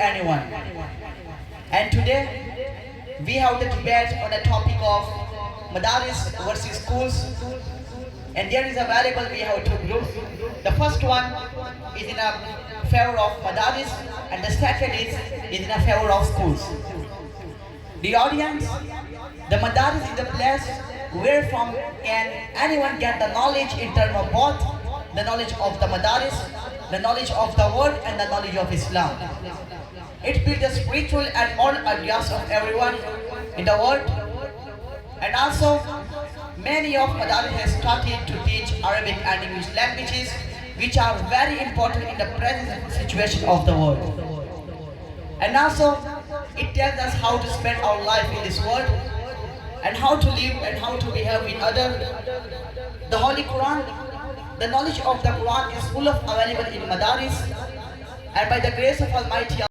anyone. And today we have the debate on the topic of madaris versus schools. And there is a variable we have two groups. The first one is in a favor of madaris and the second is in a favor of schools. The audience, the madaris is the place where from can anyone get the knowledge in terms of both the knowledge of the madaris, the knowledge of the word and the knowledge of Islam. It builds the spiritual and moral ideas of everyone in the world. And also, many of madaris have started to teach Arabic and English languages, which are very important in the present situation of the world. And also, it tells us how to spend our life in this world, and how to live and how to behave with others. The Holy Quran, the knowledge of the Quran is full of available in madaris, and by the grace of Almighty